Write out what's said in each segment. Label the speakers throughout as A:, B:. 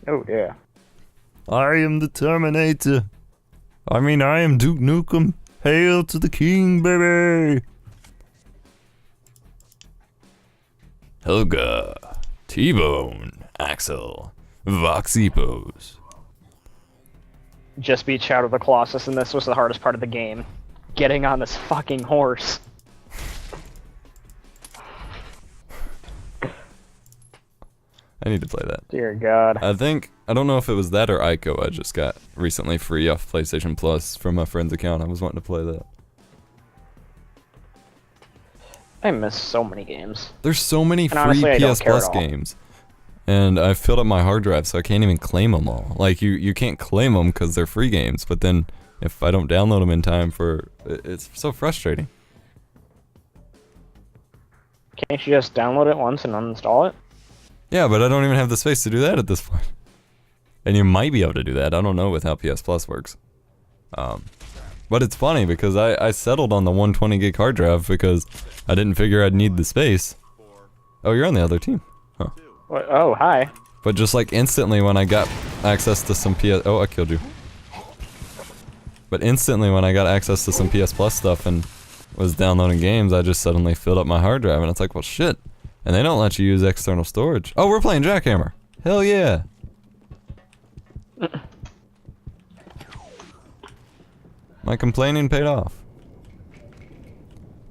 A: Oh, yeah.
B: I am the Terminator. I mean, I am Duke Nukem. Hail to the king, baby! Helga, T-Bone, Axel, Voxy Pose.
A: Just beat Shadow of the Colossus, and this was the hardest part of the game. Getting on this fucking horse.
B: I need to play that.
A: Dear God.
B: I don't know if it was that or Ico I just got recently free off PlayStation Plus from my friend's account. I was wanting to play that.
A: I miss so many games.
B: There's so many free
A: honestly,
B: PS Plus games. And I've filled up my hard drive so I can't even claim them all. Like, you can't claim them because they're free games, but then if I don't download them in time it's so frustrating.
A: Can't you just download it once and uninstall it?
B: Yeah, but I don't even have the space to do that at this point. And you might be able to do that. I don't know with how PS Plus works. But it's funny because I settled on the 120 gig hard drive because I didn't figure I'd need the space. Oh, you're on the other team. Huh.
A: What? Oh, hi.
B: But just like instantly when I got access to some PS... Oh, I killed you. But instantly when I got access to some PS Plus stuff and was downloading games, I just suddenly filled up my hard drive and it's like, well, shit. And they don't let you use external storage. Oh, we're playing Jackhammer. Hell yeah. My complaining paid off.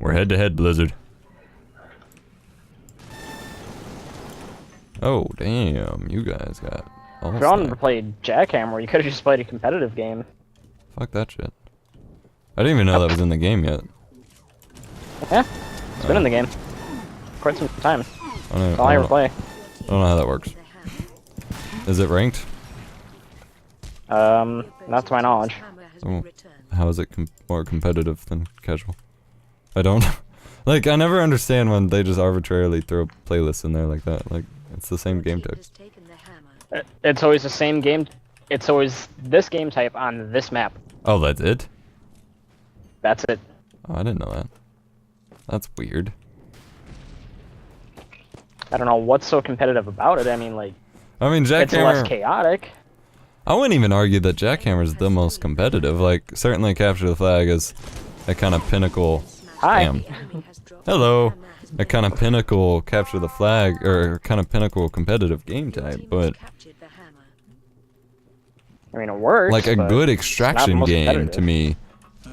B: We're head to head, Blizzard. Oh, damn. You guys got all
A: If you wanted to play Jackhammer, you could have just played a competitive game.
B: Fuck that shit. I didn't even know that was in the game yet.
A: Yeah, it's been in the game. Quite some time.
B: That's
A: all I ever play.
B: I don't know how that works. Is it ranked?
A: Not to my knowledge.
B: Oh, how is it more competitive than casual? I don't... Like, I never understand when they just arbitrarily throw playlists in there like that. Like, it's the same game type.
A: It's always the same game. It's always this game type on this map.
B: Oh, that's it?
A: That's it.
B: Oh, I didn't know that. That's weird.
A: I don't know what's so competitive about it. I mean, like,
B: I mean,
A: it's
B: Jackhammer...
A: less chaotic.
B: I wouldn't even argue that Jackhammer's the most competitive. Like, certainly Capture the Flag is a kind of pinnacle...
A: Hi.
B: Damn. Hello. A kind of pinnacle Capture the Flag, or kind of pinnacle competitive game type, but...
A: I mean, it works,
B: like a
A: but
B: good
A: it's not the
B: extraction
A: most
B: game,
A: competitive.
B: to me,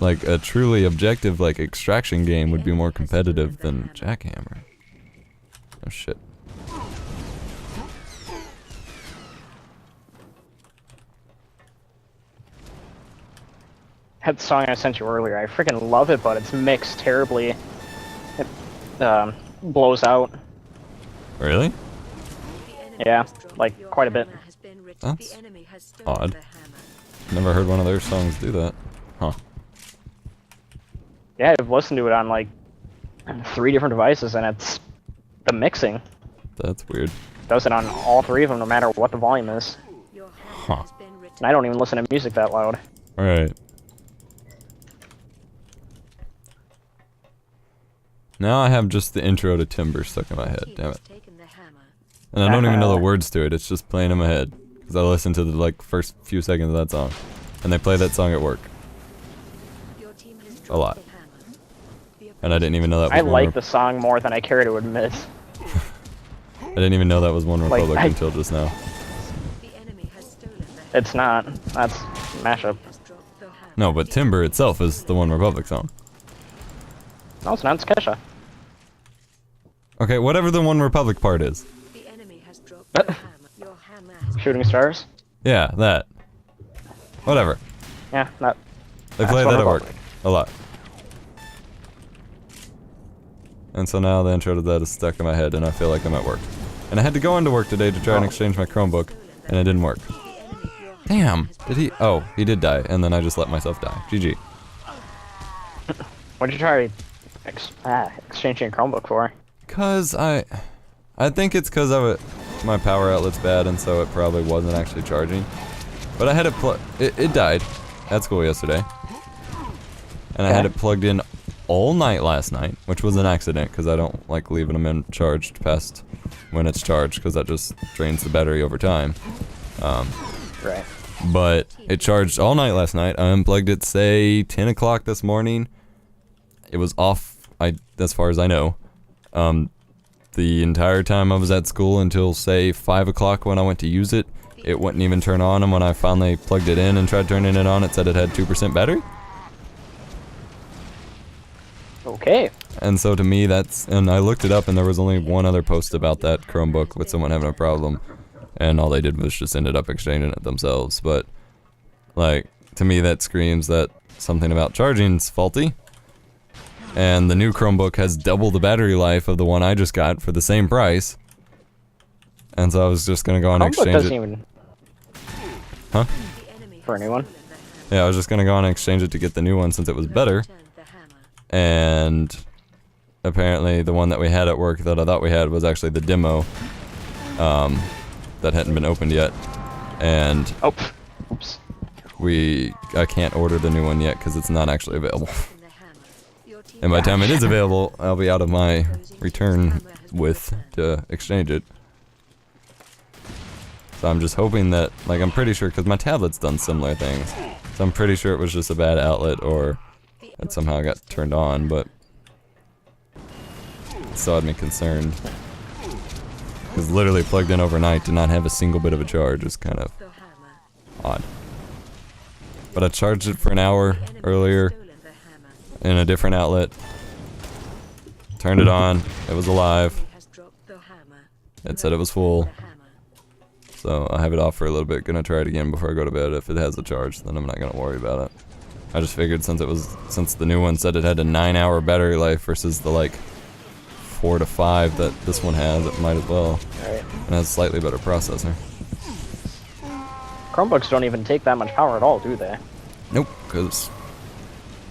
B: like a truly objective, like, extraction game would be more competitive than Jackhammer. Oh shit.
A: That song I sent you earlier, I freaking love it, but it's mixed terribly. It blows out.
B: Really?
A: Yeah, like quite a bit.
B: That's odd. Never heard one of their songs do that. Huh.
A: Yeah, I've listened to it on like 3 different devices, and it's the mixing.
B: That's weird.
A: Does it on all 3 of them, no matter what the volume is.
B: Huh.
A: And I don't even listen to music that loud.
B: Alright. Now I have just the intro to Timber stuck in my head, damn it. And I don't even know the words to it, it's just playing in my head. Because I listened to the like first few seconds of that song. And they play that song at work. A lot. And I didn't even know that was
A: I like the song more than I care to admit.
B: I didn't even know that was One Republic
A: Like,
B: until just now.
A: It's not. That's mashup.
B: No, but Timber itself is the One Republic song.
A: No, it's not. It's Kesha.
B: Okay, whatever the One Republic part is.
A: Shooting stars?
B: Yeah, that. Whatever.
A: Yeah, not.
B: They play that at work. A lot. And so now the intro to that is stuck in my head and I feel like I'm at work. And I had to go into work today to try and exchange my Chromebook, and it didn't work. Damn! Did he? Oh, he did die, and then I just let myself die. GG.
A: What'd you try exchanging a Chromebook for?
B: Cause I think it's cause my power outlet's bad, and so it probably wasn't actually charging. But I had it died at school yesterday. And I had it plugged in all night last night, which was an accident, because I don't like leaving them in charged past when it's charged, because that just drains the battery over time.
A: Right.
B: But it charged all night last night. I unplugged it, say 10 o'clock this morning. It was off, as far as I know. The entire time I was at school until, say, 5 o'clock when I went to use it. It wouldn't even turn on, and when I finally plugged it in and tried turning it on, it said it had 2% battery.
A: Okay.
B: And so to me, and I looked it up, and there was only one other post about that Chromebook with someone having a problem. And all they did was just ended up exchanging it themselves. But, like, to me that screams that something about charging's faulty. And the new Chromebook has double the battery life of the one I just got for the same price. And so I was just gonna go on and
A: Chromebook
B: exchange
A: doesn't
B: it.
A: even...
B: Huh?
A: For anyone?
B: Yeah, I was just gonna go on and exchange it to get the new one since it was better. And apparently the one that we had at work that I thought we had was actually the demo. That hadn't been opened yet. And
A: Oh, oops.
B: I can't order the new one yet because it's not actually available. And by the time it is available, I'll be out of my return with to exchange it. So I'm just hoping that, like, I'm pretty sure, because my tablet's done similar things. So I'm pretty sure it was just a bad outlet or it somehow got turned on, but it still had me concerned. Because literally plugged in overnight to not have a single bit of a charge is kind of odd. But I charged it for an hour earlier in a different outlet. Turned it on. It was alive. It said it was full. So I have it off for a little bit. Gonna try it again before I go to bed. If it has a charge, then I'm not gonna worry about it. I just figured since the new one said it had a 9-hour battery life versus the like 4 to 5 that this one has, it might as well.
A: Right.
B: And has a slightly better processor.
A: Chromebooks don't even take that much power at all, do they?
B: Nope, because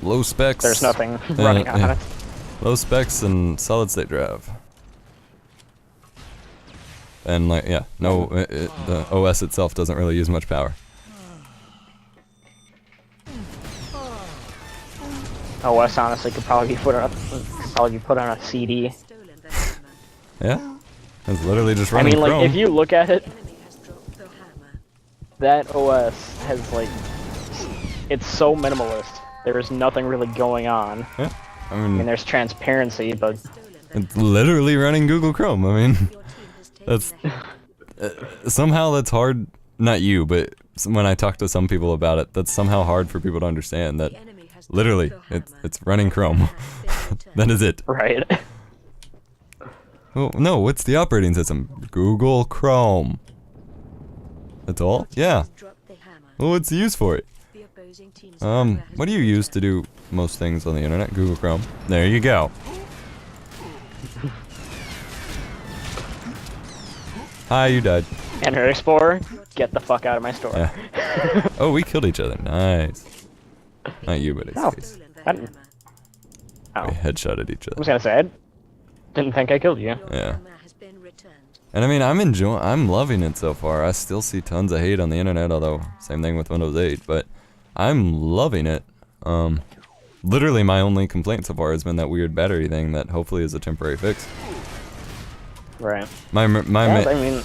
B: low specs.
A: There's nothing running on it.
B: Low specs and solid state drive. And like, yeah, no, the OS itself doesn't really use much power.
A: OS honestly could probably be put on a CD.
B: Yeah, it's literally just running
A: like,
B: Chrome.
A: if you look at it, that OS has, like, it's so minimalist. There's nothing really going on.
B: Yeah,
A: I mean, there's transparency, but...
B: It's literally running Google Chrome, I mean, that's... somehow that's hard, not you, but when I talk to some people about it, that's somehow hard for people to understand that literally, it's running Chrome. That is it.
A: Right.
B: Oh, no, what's the operating system? Google Chrome. That's all? Yeah. Well, what's the use for it? What do you use to do most things on the internet? Google Chrome. There you go. Hi, you died.
A: Internet Explorer, get the fuck out of my store.
B: Yeah. Oh, we killed each other. Nice. Not you, but
A: No.
B: Case.
A: Oh.
B: We headshotted each
A: I
B: other.
A: was gonna say, I didn't think I killed you.
B: Yeah. And I mean, I'm loving it so far. I still see tons of hate on the internet, although same thing with Windows 8, but I'm loving it. Literally my only complaint so far has been that weird battery thing that hopefully is a temporary fix.
A: Right.
B: My
A: I mean,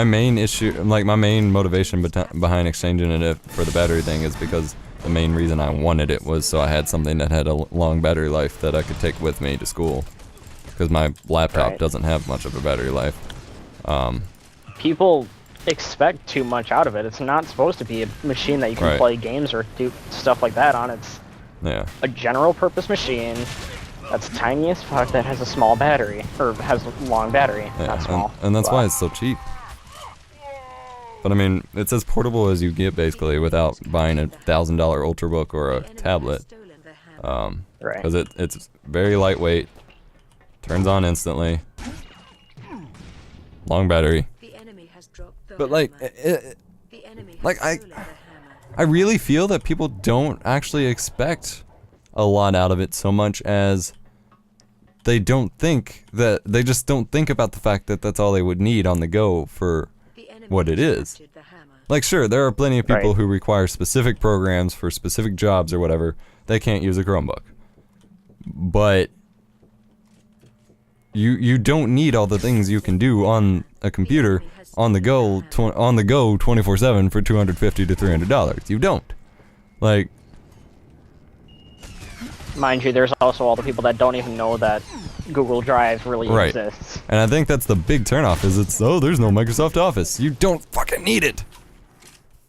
B: main issue, like my main motivation behind exchanging it for the battery thing is because the main reason I wanted it was so I had something that had a long battery life that I could take with me to school. Because my laptop doesn't have much of a battery life.
A: People expect too much out of it. It's not supposed to be a machine that you can play games or do stuff like that on. It's a general purpose machine that's tiny as fuck that has a small battery, or has a long battery, not small.
B: And that's why it's so cheap. But I mean, it's as portable as you get basically without buying a $1,000 Ultrabook or a tablet. Because it's very lightweight, turns on instantly, long battery. But like, I really feel that people don't actually expect a lot out of it so much as they just don't think about the fact that that's all they would need on the go for what it is. Like, sure, there are plenty of people who require specific programs for specific jobs or whatever. They can't use a Chromebook. But you don't need all the things you can do on a computer on the go 24/7 for $250 to $300. You don't. Like,
A: mind you, there's also all the people that don't even know that Google Drive really exists.
B: And I think that's the big turnoff, is there's no Microsoft Office. You don't fucking need it.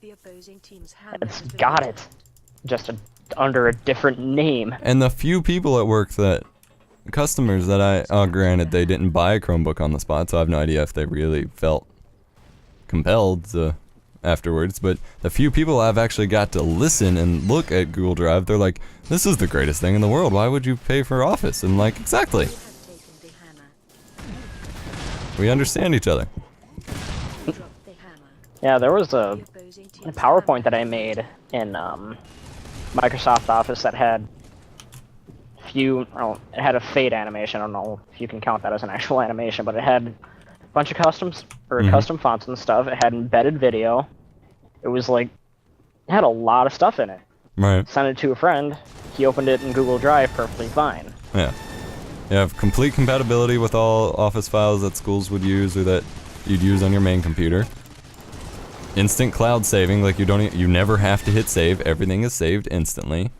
A: It's got it. Just under a different name.
B: And the few people at work customers that granted they didn't buy a Chromebook on the spot, so I have no idea if they really felt compelled to afterwards, but the few people I've actually got to listen and look at Google Drive, they're like, this is the greatest thing in the world, why would you pay for Office? And like, exactly. We understand each other.
A: Yeah, there was a PowerPoint that I made in Microsoft Office that had it had a fade animation. I don't know if you can count that as an actual animation, but it had a bunch of custom fonts and stuff. It had embedded video. It was like, it had a lot of stuff in it.
B: Right.
A: Sent it to a friend. He opened it in Google Drive perfectly fine.
B: Yeah. You have complete compatibility with all Office files that schools would use or that you'd use on your main computer. Instant cloud saving, like you never have to hit save. Everything is saved instantly.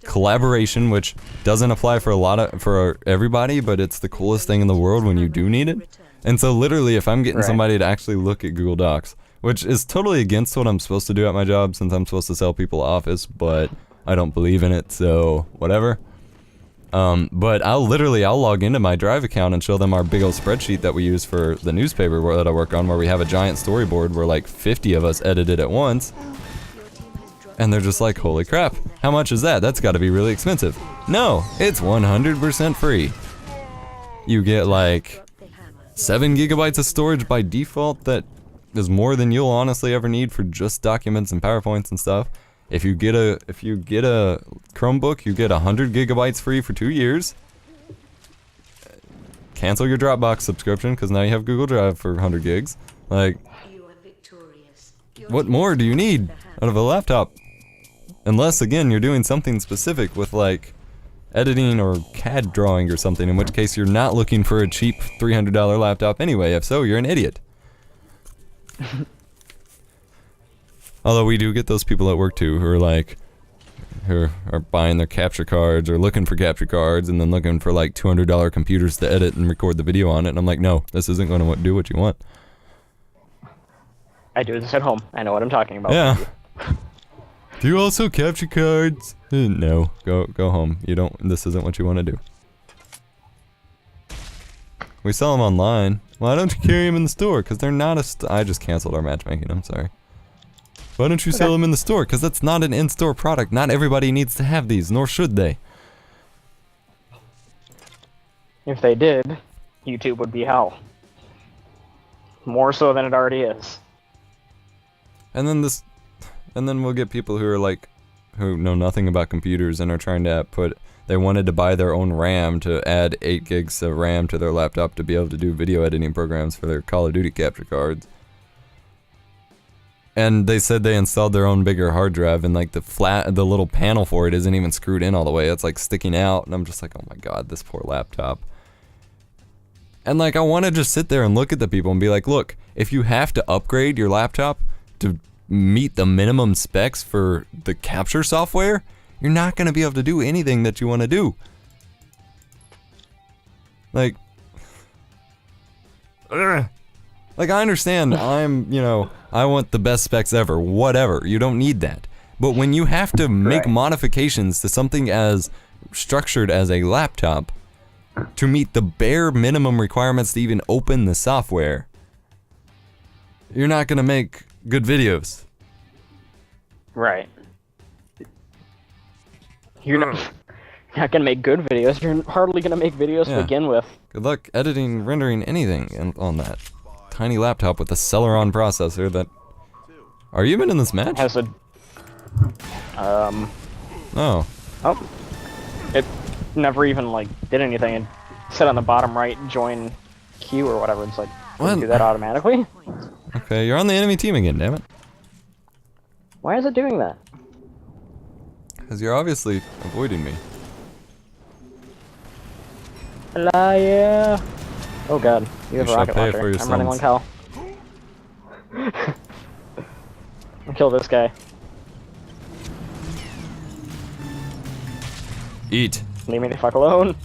B: Collaboration, which doesn't apply for everybody, but it's the coolest thing in the world when you do need it. And so literally, if I'm getting somebody to actually look at Google Docs, which is totally against what I'm supposed to do at my job, since I'm supposed to sell people Office, but I don't believe in it, so whatever. But I'll log into my Drive account and show them our big old spreadsheet that we use for the newspaper that I work on, where we have a giant storyboard where like 50 of us edit it at once. And they're just like, holy crap, how much is that? That's gotta be really expensive. No, it's 100% free. You get like 7 gigabytes of storage by default that is more than you'll honestly ever need for just documents and PowerPoints and stuff. If you get a Chromebook, you get 100 gigabytes free for 2 years. Cancel your Dropbox subscription, because now you have Google Drive for 100 gigs. Like, what more do you need out of a laptop? Unless, again, you're doing something specific with, like, editing or CAD drawing or something, in which case you're not looking for a cheap $300 laptop anyway. If so, you're an idiot. Although we do get those people at work too, who are buying their capture cards or looking for capture cards and then looking for like $200 computers to edit and record the video on it. And I'm like, no, this isn't going to do what you want.
A: I do this at home. I know what I'm talking about.
B: Yeah. Do you also capture cards? No, go home. This isn't what you want to do. We sell them online. Why don't you carry them in the store? Because they're not I just canceled our matchmaking, I'm sorry. Why don't you sell them in the store? Because that's not an in-store product. Not everybody needs to have these, nor should they.
A: If they did, YouTube would be hell. More so than it already is.
B: And then we'll get people who are like, who know nothing about computers and are trying to they wanted to buy their own RAM to add 8 gigs of RAM to their laptop to be able to do video editing programs for their Call of Duty capture cards. And they said they installed their own bigger hard drive, and like the little panel for it isn't even screwed in all the way. It's like sticking out, and I'm just like, oh my god, this poor laptop. And like, I want to just sit there and look at the people and be like, look, if you have to upgrade your laptop to meet the minimum specs for the capture software, you're not going to be able to do anything that you want to do. Like, like, I understand, I want the best specs ever, whatever, you don't need that. But when you have to make modifications to something as structured as a laptop to meet the bare minimum requirements to even open the software, you're not gonna make good videos.
A: Right. You're not gonna make good videos, you're hardly gonna make videos to begin with.
B: Good luck editing, rendering anything on that tiny laptop with a Celeron processor that... Are you even in this match?
A: Has a...
B: Oh.
A: Oh. It never even, like, did anything. It said on the bottom right, join queue or whatever. It's like, doesn't do that automatically?
B: Okay, you're on the enemy team again, damn it.
A: Why is it doing that?
B: Because you're obviously avoiding me.
A: La yeah. Oh god, you have a rocket
B: pay
A: launcher.
B: for your
A: I'm running
B: sins.
A: like hell. I'll kill this guy.
B: Eat.
A: Leave me the fuck alone.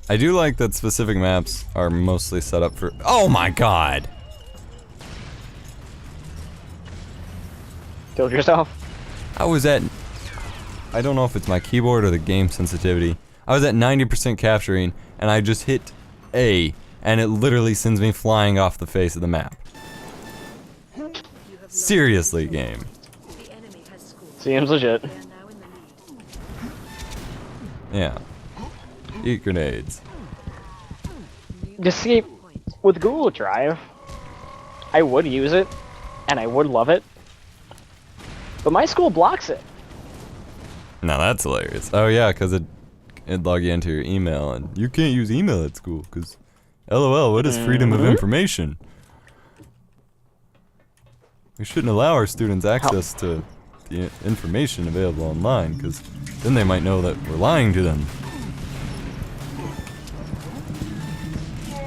B: I do like that specific maps are mostly set up for. Oh my god!
A: Killed yourself.
B: I was at. I don't know if it's my keyboard or the game sensitivity. I was at 90% capturing, and I just hit A, and it literally sends me flying off the face of the map. Seriously, game.
A: Seems legit.
B: Yeah. Eat grenades.
A: You see, with Google Drive, I would use it, and I would love it, but my school blocks it.
B: Now that's hilarious. Oh yeah, because it'd log you into your email, and you can't use email at school, because LOL, what is freedom of information? We shouldn't allow our students access to the information available online, because then they might know that we're lying to them.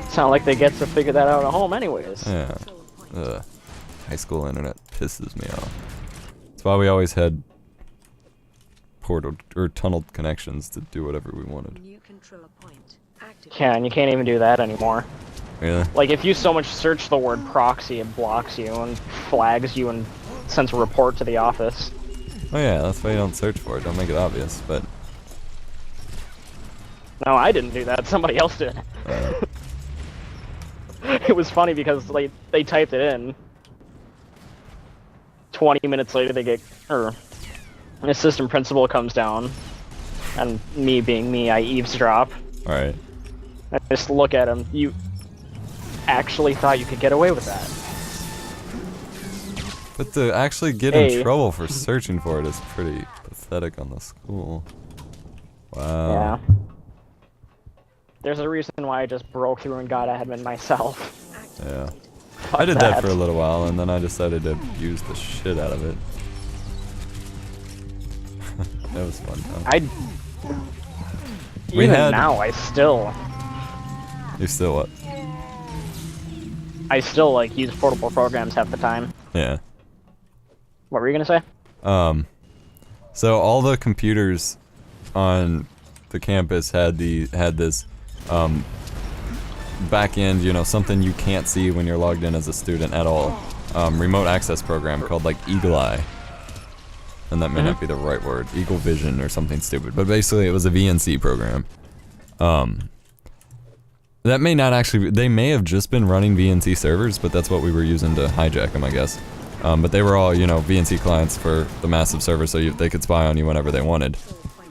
A: It's not like they get to figure that out at home anyways.
B: Yeah. High school internet pisses me off. That's why we always had portal or tunneled connections to do whatever we wanted.
A: Yeah, and you can't even do that anymore.
B: Really?
A: Like, if you so much search the word proxy, it blocks you and flags you and sends a report to the office.
B: Oh yeah, that's why you don't search for it. Don't make it obvious, but...
A: No, I didn't do that. Somebody else did. It was funny because they typed it in. 20 minutes later, they get... Or, an assistant principal comes down. And me being me, I eavesdrop.
B: Alright.
A: I just look at him. You actually thought you could get away with that.
B: But to actually get in trouble for searching for it is pretty pathetic on the school. Wow.
A: Yeah. There's a reason why I just broke through and got admin myself.
B: Yeah.
A: Fuck
B: I did that for a little while, and then I decided to use the shit out of it. That was fun, huh?
A: Even now, I still...
B: You still what?
A: I still, like, use portable programs half the time.
B: Yeah.
A: What were you gonna say?
B: So all the computers on the campus had this, back end, you know, something you can't see when you're logged in as a student at all. Remote access program called, like, Eagle Eye. And that may not be the right word. Eagle Vision or something stupid. But basically it was a VNC program. That may not actually... They may have just been running VNC servers, but that's what we were using to hijack them, I guess. But they were all, you know, VNC clients for the massive server, so they could spy on you whenever they wanted.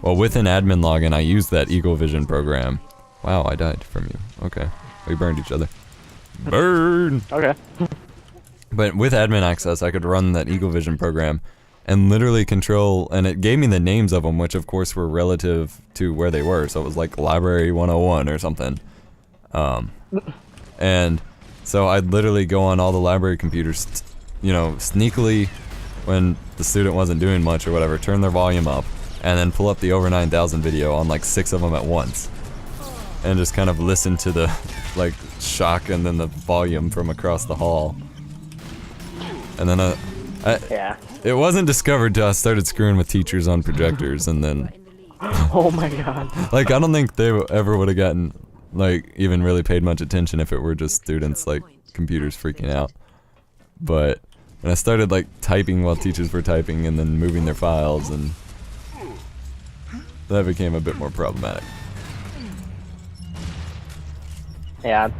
B: Well, with an admin login, I used that Eagle Vision program. Wow, I died from you. Okay. We burned each other. Burn!
A: Okay.
B: But with admin access, I could run that Eagle Vision program and literally control, and it gave me the names of them, which of course were relative to where they were, so it was like Library 101 or something. And so I'd literally go on all the library computers, you know, sneakily, when the student wasn't doing much or whatever, turn their volume up, and then pull up the over 9000 video on like 6 of them at once. And just kind of listen to the, like, shock and then the volume from across the hall. And then,
A: yeah.
B: It wasn't discovered till I started screwing with teachers on projectors, and then...
A: Oh my god.
B: Like, I don't think they ever would have gotten, like, even really paid much attention if it were just students, like, computers freaking out. But when I started, like, typing while teachers were typing and then moving their files, and that became a bit more problematic.
A: Yeah,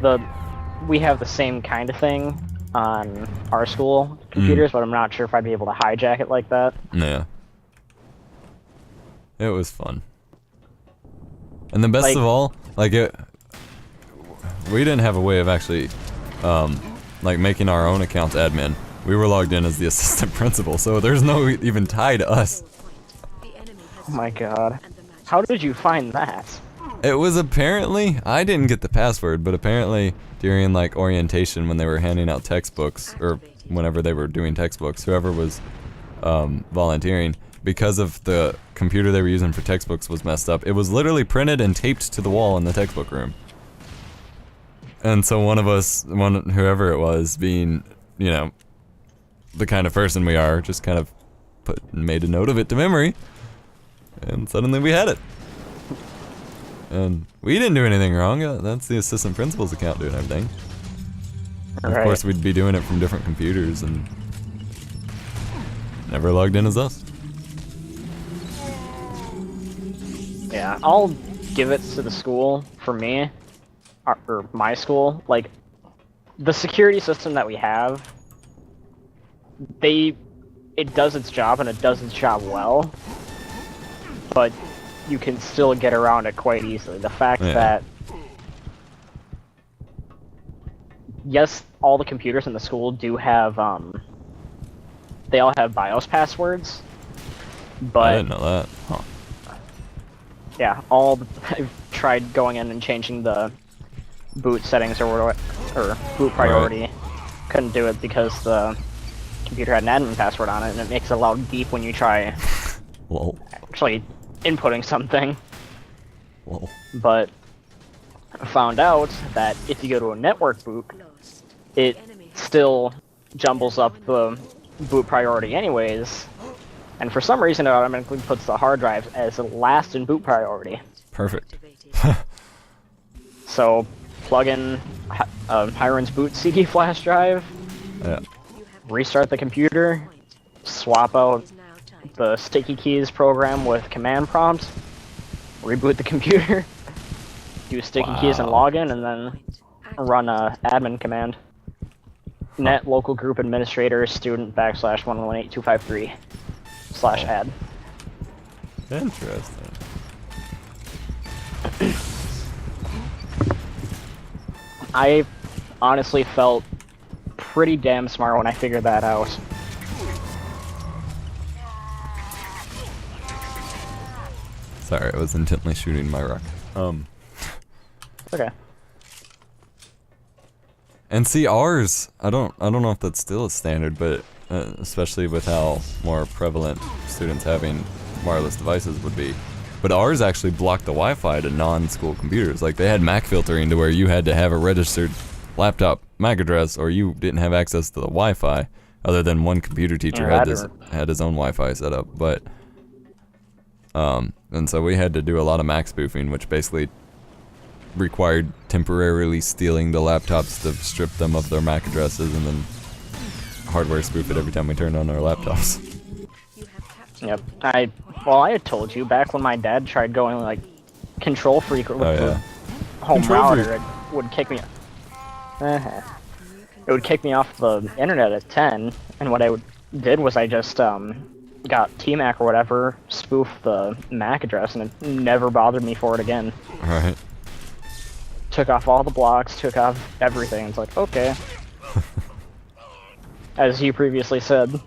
A: we have the same kind of thing on our school computers, but I'm not sure if I'd be able to hijack it like that.
B: Yeah. It was fun. And the best of all, like, we didn't have a way of actually, like, making our own accounts admin. We were logged in as the assistant principal, so there's no even tie to us.
A: Oh my god. How did you find that?
B: It was apparently, I didn't get the password, but apparently during, like, orientation when they were handing out textbooks, or whenever they were doing textbooks, whoever was volunteering, because of the computer they were using for textbooks was messed up. It was literally printed and taped to the wall in the textbook room. And so one of us, whoever it was, being, you know, the kind of person we are, just kind of made a note of it to memory, and suddenly we had it. And we didn't do anything wrong. That's the assistant principal's account doing everything. Of course, we'd be doing it from different computers and never logged in as us.
A: Yeah, I'll give it to the school for me, or my school. Like, the security system that we have, it does its job and it does its job well, but you can still get around it quite easily. The fact that, yes, all the computers in the school do have, they all have BIOS passwords, but...
B: I didn't know that. Huh.
A: Yeah, I've tried going in and changing the boot settings or boot priority. Right. Couldn't do it because the computer had an admin password on it, and it makes a loud beep when you try actually inputting something.
B: Whoa.
A: But I found out that if you go to a network boot, it still jumbles up the boot priority anyways, and for some reason it automatically puts the hard drive as last in boot priority.
B: Perfect.
A: So plug in Hiron's boot CD flash drive, restart the computer, swap out the sticky keys program with command prompts, reboot the computer, use sticky keys and login, and then run a admin command. Net local group administrator student /118.253/add.
B: Interesting.
A: I honestly felt pretty damn smart when I figured that out.
B: Sorry, I was intently shooting my rock.
A: Okay.
B: And see, ours, I don't know if that's still a standard, but especially with how more prevalent students having wireless devices would be. But ours actually blocked the Wi-Fi to non-school computers. Like, they had MAC filtering to where you had to have a registered laptop MAC address or you didn't have access to the Wi-Fi, other than one computer teacher had his own Wi-Fi set up. But and so we had to do a lot of MAC spoofing, which basically required temporarily stealing the laptops to strip them of their MAC addresses and then hardware spoof it every time we turned on our laptops.
A: Yep. I had told you back when my dad tried going like control freak with the home router, it would kick me. It would kick me off the internet at 10, and what I did was I just got TMAC or whatever, spoofed the MAC address, and it never bothered me for it again.
B: Right.
A: Took off all the blocks, took off everything. It's like, okay. As you previously said,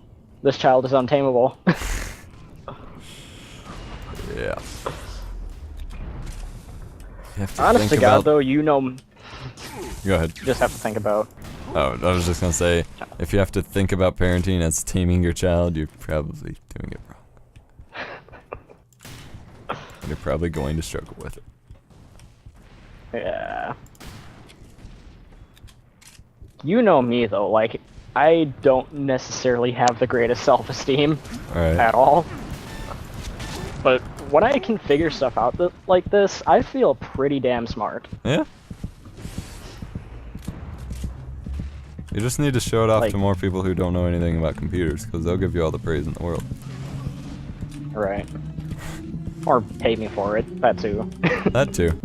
A: this child is untamable.
B: Yeah.
A: Honest to God, though, you know...
B: Go ahead.
A: You just have to think about...
B: Oh, I was just gonna say, if you have to think about parenting as taming your child, you're probably doing it wrong. And you're probably going to struggle with it.
A: Yeah. You know me, though, like, I don't necessarily have the greatest self-esteem at all. But when I can figure stuff out like this, I feel pretty damn smart.
B: Yeah? You just need to show it off to more people who don't know anything about computers, because they'll give you all the praise in the world.
A: Right. Or pay me for it, that too.
B: That too.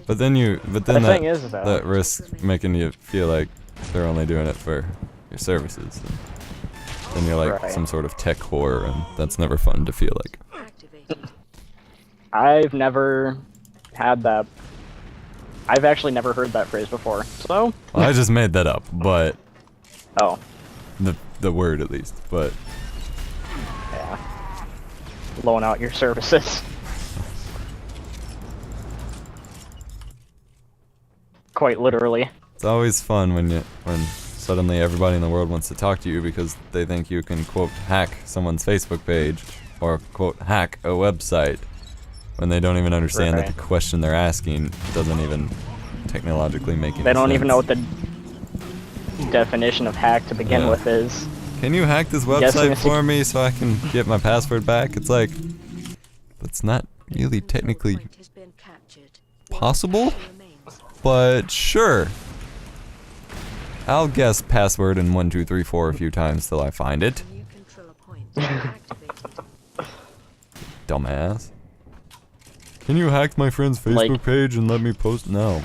B: But then that risks making you feel like they're only doing it for your services. Then you're like some sort of tech whore, and that's never fun to feel like.
A: I've never had that. I've actually never heard that phrase before, so...
B: Well, I just made that up, but...
A: Oh.
B: The word, at least, but...
A: Yeah. Loan out your services. Quite literally.
B: It's always fun when suddenly everybody in the world wants to talk to you because they think you can, quote, hack someone's Facebook page or quote hack a website when they don't even understand that the question they're asking doesn't even technologically make any sense.
A: They don't even know what the definition of hack to begin with is.
B: Can you hack this website for me so I can get my password back? It's like, that's not really technically possible, but sure. I'll guess password in 1, 2, 3, 4 a few times till I find it. Dumbass. Can you hack my friend's Facebook page and let me post? No.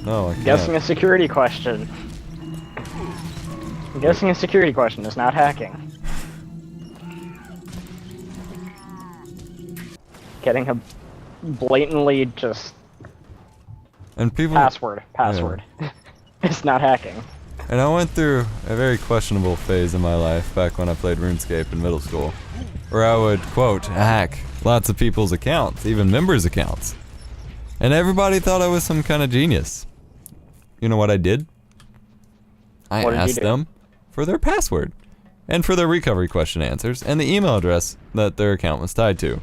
B: No, I can't.
A: Guessing a security question. Guessing a security question is not hacking. Getting a blatantly just
B: and people
A: password. Yeah. It's not hacking.
B: And I went through a very questionable phase in my life back when I played RuneScape in middle school, where I would, quote, hack lots of people's accounts, even members' accounts. And everybody thought I was some kind of genius. You know what I did? I asked them for their password, and for their recovery question answers, and the email address that their account was tied to.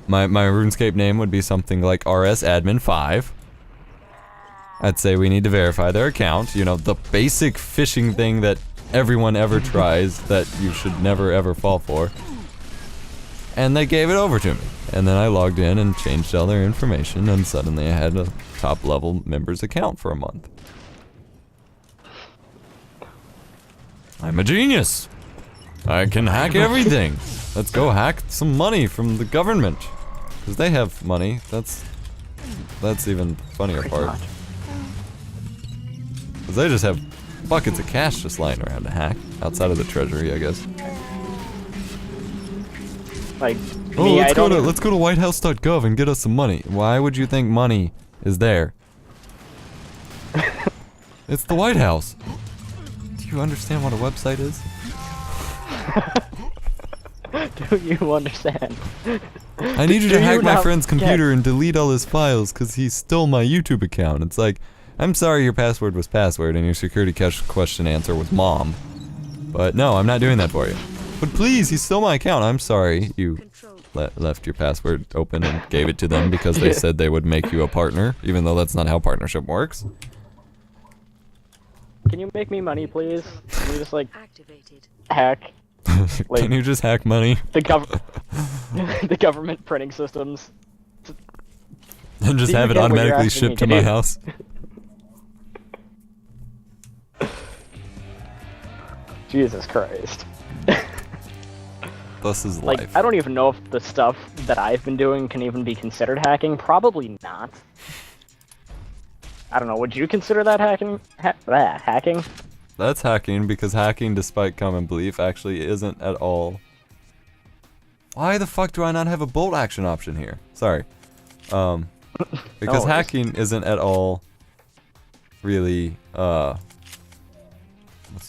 B: My RuneScape name would be something like rsadmin5. I'd say we need to verify their account, you know, the basic phishing thing that everyone ever tries that you should never ever fall for. And they gave it over to me. And then I logged in and changed all their information, and suddenly I had a top level member's account for a month. I'm a genius. I can hack everything. Let's go hack some money from the government. Because they have money. That's even the funnier part. Because they just have buckets of cash just lying around to hack. Outside of the treasury, I guess.
A: Like,
B: oh, let's go to whitehouse.gov and get us some money. Why would you think money is there? It's the White House. Do you understand what a website is?
A: Do you understand?
B: I need you to hack my friend's computer and delete all his files because he stole my YouTube account. It's like, I'm sorry your password was password and your security question answer was mom. But no, I'm not doing that for you. But please, he stole my account. I'm sorry you left your password open and gave it to them because they said they would make you a partner, even though that's not how partnership works.
A: Can you make me money, please? Can you just, like, hack?
B: Like, can you just hack money?
A: The government printing systems.
B: And just have it automatically shipped to my house?
A: Jesus Christ.
B: This is
A: like,
B: life.
A: I don't even know if the stuff that I've been doing can even be considered hacking. Probably not. I don't know, would you consider that hacking? Hacking?
B: That's hacking, because hacking, despite common belief, actually isn't at all... Why the fuck do I not have a bolt action option here? Sorry. Because hacking isn't at all really, what's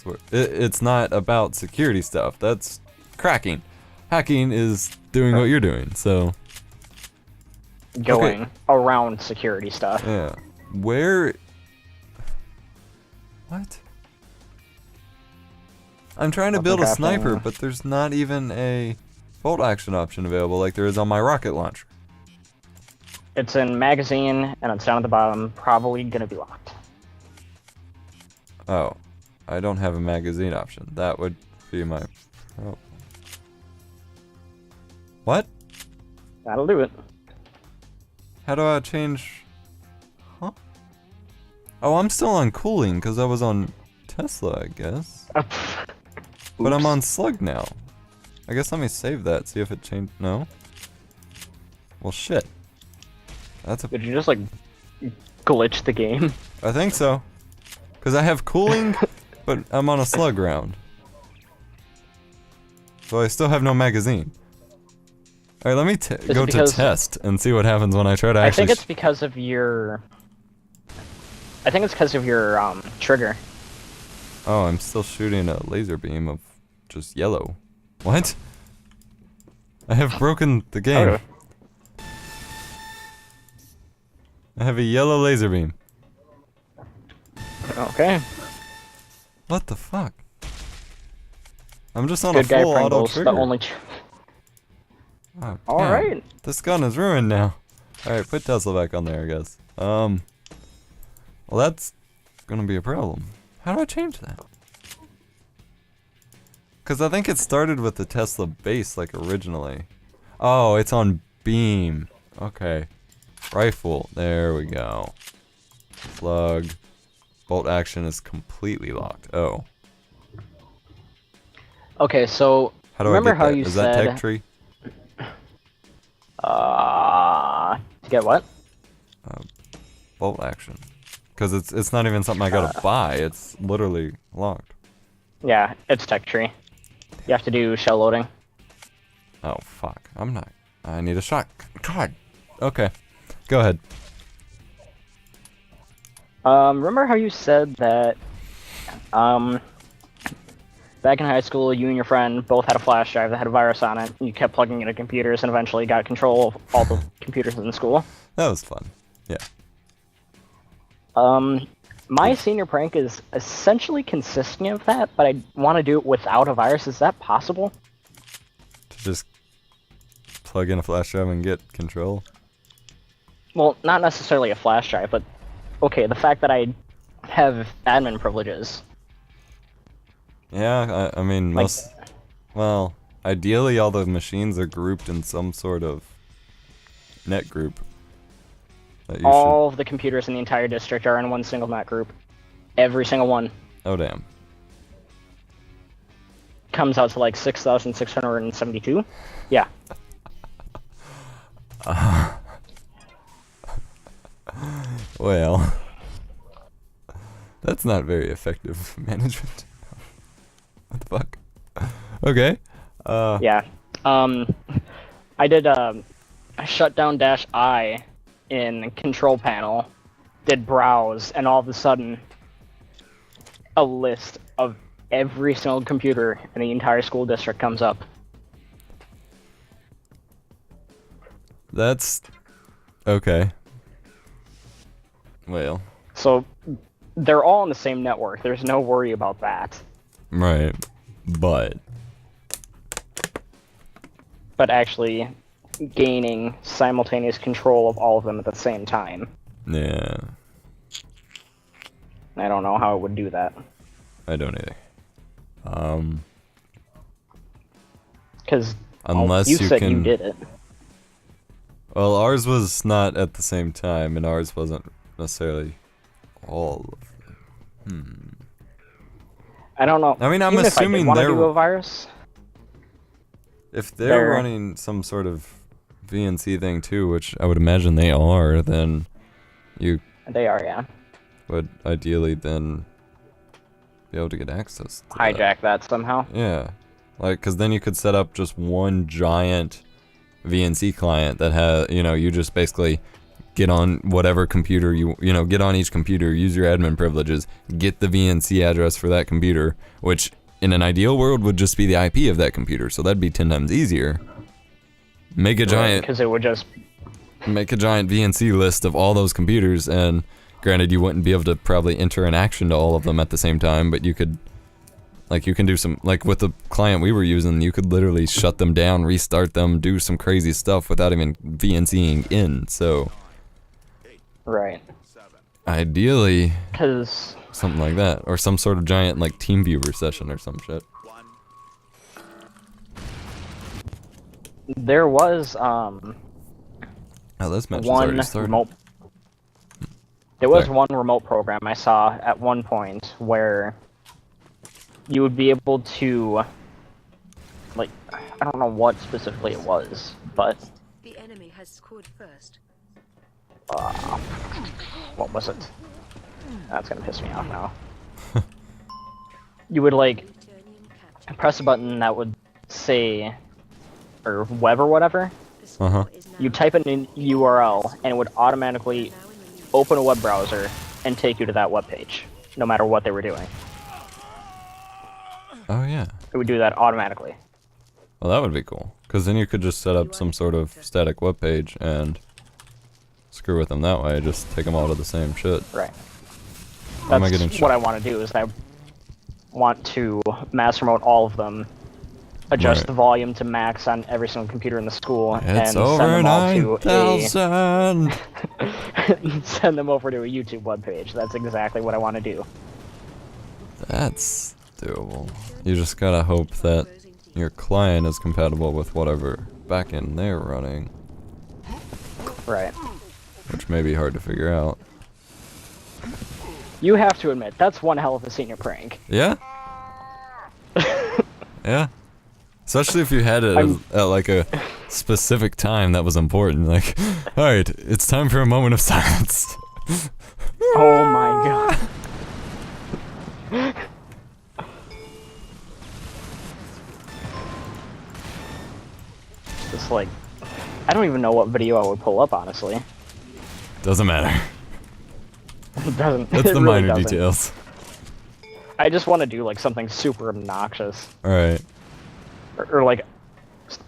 B: the word? It's not about security stuff. That's cracking. Hacking is doing what you're doing, so...
A: Going around security stuff.
B: Yeah. Where... What? I'm trying to build a sniper, but there's not even a bolt action option available like there is on my rocket launcher.
A: It's in magazine, and it's down at the bottom, probably gonna be locked.
B: Oh. I don't have a magazine option. That would be my... Oh. What?
A: That'll do it.
B: How do I change... Huh? Oh, I'm still on cooling, because I was on Tesla, I guess. But I'm on slug now. I guess let me save that, see if it changed... No? Well, shit. That's a...
A: Did you just, like, glitch the game?
B: I think so. Because I have cooling, but I'm on a slug round. So I still have no magazine. Alright, let me go to test and see what happens when I try to actually...
A: I think it's because of your... I think it's because of your, trigger.
B: Oh, I'm still shooting a laser beam of just yellow. What? I have broken the game.
A: Okay.
B: I have a yellow laser beam.
A: Okay.
B: What the fuck? I'm just on a full auto trigger. Oh,
A: alright.
B: This gun is ruined now. Alright, put Tesla back on there, I guess. Well, that's gonna be a problem. How do I change that? Because I think it started with the Tesla base, like, originally. Oh, it's on beam. Okay. Rifle. There we go. Slug. Bolt action is completely locked. Oh.
A: Okay, so
B: how do
A: remember
B: I get
A: how
B: that?
A: you
B: is
A: said...
B: that tech tree?
A: To get what?
B: Bolt action. Because it's not even something I gotta buy. It's literally locked.
A: Yeah, it's tech tree. You have to do shell loading.
B: Oh, fuck. I'm not... I need a shot. God. Okay. Go ahead.
A: Remember how you said that, back in high school, you and your friend both had a flash drive that had a virus on it, and you kept plugging into computers and eventually got control of all the computers in the school?
B: That was fun. Yeah.
A: My senior prank is essentially consisting of that, but I want to do it without a virus. Is that possible?
B: To just plug in a flash drive and get control?
A: Well, not necessarily a flash drive, but okay, the fact that I have admin privileges.
B: Yeah, I mean,
A: like,
B: well, ideally all the machines are grouped in some sort of net group.
A: All of the computers in the entire district are in one single net group. Every single one.
B: Oh, damn.
A: Comes out to like 6,672. Yeah.
B: Well, that's not very effective management. What the fuck? Okay.
A: Yeah. I did shutdown -I in control panel, did browse, and all of a sudden, a list of every single computer in the entire school district comes up.
B: That's okay. Well.
A: So, they're all on the same network. There's no worry about that.
B: Right. But
A: actually gaining simultaneous control of all of them at the same time.
B: Yeah.
A: I don't know how it would do that.
B: I don't either.
A: Because
B: unless
A: you said
B: can...
A: you did it.
B: Well, ours was not at the same time, and ours wasn't necessarily all of them.
A: I don't know.
B: I mean, I'm
A: even
B: assuming
A: if I did
B: they're...
A: want to do a virus,
B: if they're running some sort of VNC thing too, which I would imagine they are, then you...
A: They are, yeah.
B: Would ideally then be able to get access to
A: hijack that somehow.
B: Yeah. Like, because then you could set up just one giant VNC client that has, you just basically get on whatever computer get on each computer, use your admin privileges, get the VNC address for that computer, which in an ideal world would just be the IP of that computer, so that'd be 10 times easier. Make a giant...
A: Because it would just...
B: Make a giant VNC list of all those computers, and granted you wouldn't be able to probably enter an action to all of them at the same time, but you could... Like, you can do some... Like, with the client we were using, you could literally shut them down, restart them, do some crazy stuff without even VNCing in, so...
A: Right.
B: Ideally...
A: Because...
B: Something like that, or some sort of giant, like, TeamViewer session or some shit.
A: There was,
B: Oh, this match is
A: one
B: already started.
A: remote... There was one remote program I saw at one point where you would be able to, like, I don't know what specifically it was, but...
C: The enemy has scored first.
A: What was it? That's gonna piss me off now. You would, like, press a button that would say, or web or whatever. You type in a URL, and it would automatically open a web browser and take you to that web page, no matter what they were doing.
B: Oh, yeah.
A: It would do that automatically.
B: Well, that would be cool, because then you could just set up some sort of static web page and screw with them that way, just take them all to the same shit.
A: Right.
B: Am I getting
A: That's what I want to do, is I want to mass remote all of them adjust the volume to max on every single computer in the school,
B: It's
A: and
B: over
A: send them all to
B: 9,000.
A: send them over to a YouTube webpage. That's exactly what I want to do.
B: That's doable. You just gotta hope that your client is compatible with whatever backend they're running.
A: Right.
B: Which may be hard to figure out.
A: You have to admit, that's one hell of a senior prank.
B: Yeah? Yeah. Especially if you had it at like a specific time that was important. Like, alright, it's time for a moment of silence.
A: Oh my god. Just like, I don't even know what video I would pull up, honestly.
B: Doesn't matter.
A: It doesn't.
B: That's the
A: really
B: minor
A: doesn't.
B: details.
A: I just want to do like something super obnoxious.
B: Alright.
A: Or like,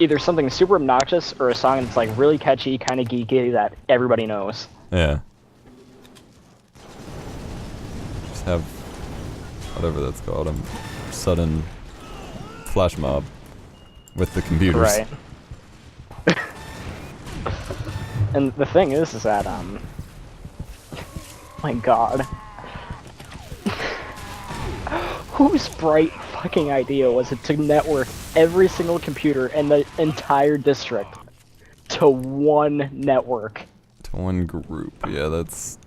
A: either something super obnoxious or a song that's like really catchy, kind of geeky that everybody knows.
B: Yeah. Just have whatever that's called, a sudden flash mob with the computers.
A: Right. And the thing is that, my god. Whose bright fucking idea was it to network every single computer in the entire district to one network?
B: To one group, yeah, that's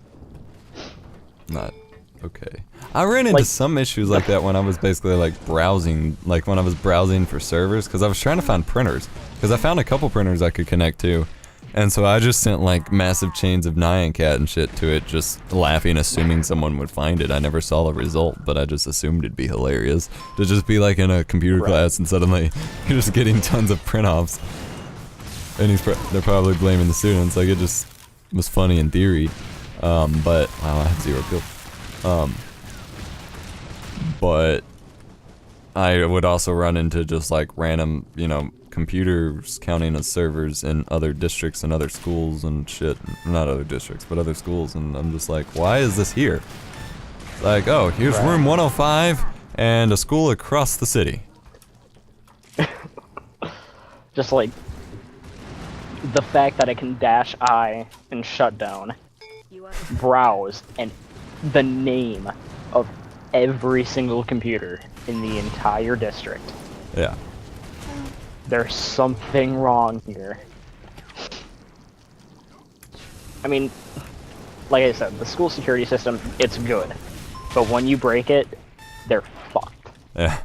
B: not okay. I ran into some issues like that when I was basically like browsing, like when I was browsing for servers, because I was trying to find printers, because I found a couple printers I could connect to, and so I just sent like massive chains of Nyan Cat and shit to it, just laughing, assuming someone would find it. I never saw the result, but I just assumed it'd be hilarious to just be like in a computer class and suddenly you're just getting tons of print-offs, and they're probably blaming the students. Like, it just was funny in theory, but wow, I have 0 kills. But I would also run into just like random, you know, computers counting as servers in other districts and other schools and shit. Not other districts, but other schools, and I'm just like, why is this here? Like, oh, here's room 105 and a school across the city.
A: Just like the fact that I can dash I and shut down, browse, and the name of every single computer in the entire district.
B: Yeah.
A: There's something wrong here. I mean, like I said, the school security system, it's good. But when you break it, they're fucked.
B: Yeah.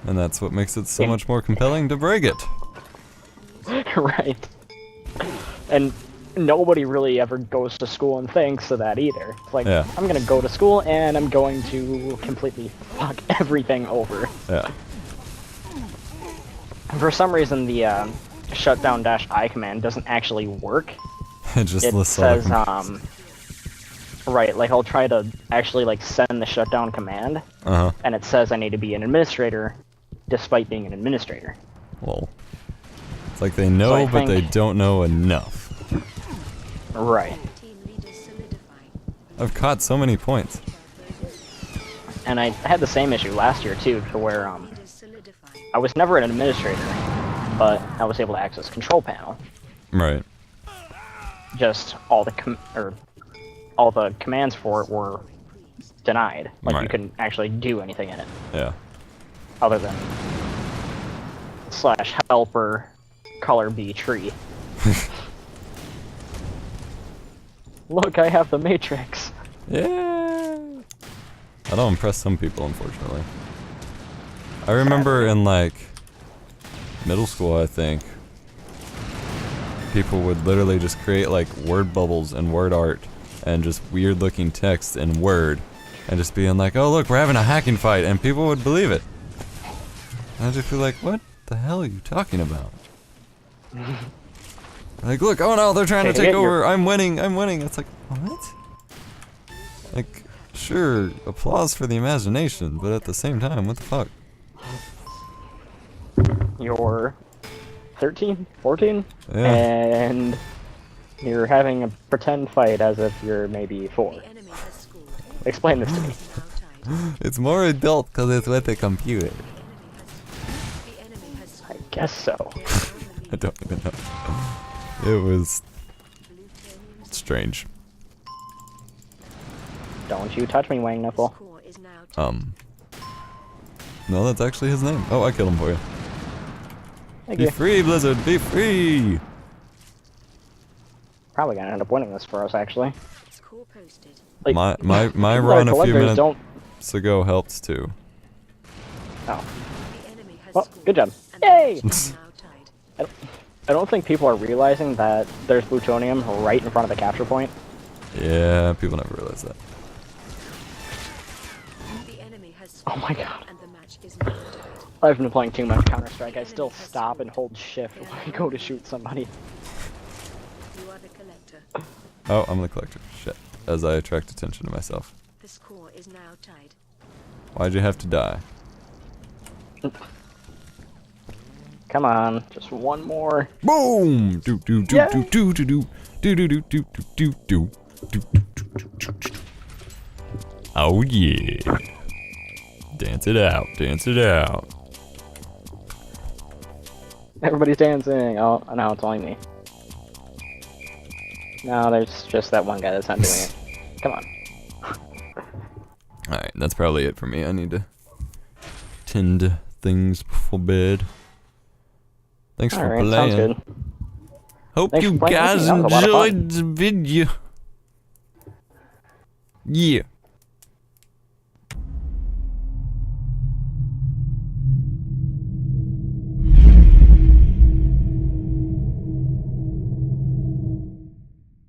B: And that's what makes it so much more compelling to break it.
A: Right. And nobody really ever goes to school and thinks of that either. It's like, I'm gonna go to school and I'm going to completely fuck everything over.
B: Yeah.
A: For some reason, the shutdown-I command doesn't actually work.
B: It just
A: says, right, like I'll try to actually like send the shutdown command, and it says I need to be an administrator, despite being an administrator.
B: Well, it's like they know, but they don't know enough.
A: Right.
B: I've caught so many points.
A: And I had the same issue last year too, to where I was never an administrator, but I was able to access control panel.
B: Right.
A: Just all the commands for it were denied. Like you couldn't actually do anything in it.
B: Yeah.
A: Other than /helper color B tree. Look, I have the matrix.
B: Yeah. I don't impress some people, unfortunately. I remember in like middle school, I think, people would literally just create like word bubbles and word art and just weird looking text in Word and just being like, oh look, we're having a hacking fight, and people would believe it. And I just feel like, what the hell are you talking about? Like, look, oh no, they're trying to take over, I'm winning. It's like, what? Like, sure, applause for the imagination, but at the same time, what the fuck?
A: You're 13, 14,
B: yeah.
A: And you're having a pretend fight as if you're maybe 4. Explain this to me.
B: It's more adult because it's with a computer.
A: guess so.
B: I don't even know. It was strange.
A: Don't you touch me, Wang Nipple.
B: No, that's actually his name. Oh, I killed him for you.
A: Thank
B: Be
A: you.
B: free, Blizzard, be free!
A: Probably gonna end up winning this for us, actually.
B: Like, my
A: people
B: run
A: that are
B: a few minutes
A: don't...
B: ago helped too.
A: Oh. Well, good job. Yay! I don't think people are realizing that there's plutonium right in front of the capture point.
B: Yeah, people never realize that.
A: Oh my god. I've been playing too much Counter-Strike. I still stop and hold shift when I go to shoot somebody.
B: Oh, I'm the collector. Shit. As I attract attention to myself.
C: The score is now tied.
B: Why'd you have to die?
A: Come on, just one more.
B: Boom! Do do do do do do do do do do do do do do. Oh yeah. Dance it out, dance it out.
A: Everybody's dancing. Oh, no, it's only me. No, there's just that one guy that's not doing it. Come on.
B: Alright, that's probably it for me. I need to tend things before bed. Thanks for playing.
A: Sounds good.
B: Hope
A: Thanks
B: you
A: for playing
B: guys
A: with me. That was a lot of fun.
B: enjoyed the video. Yeah.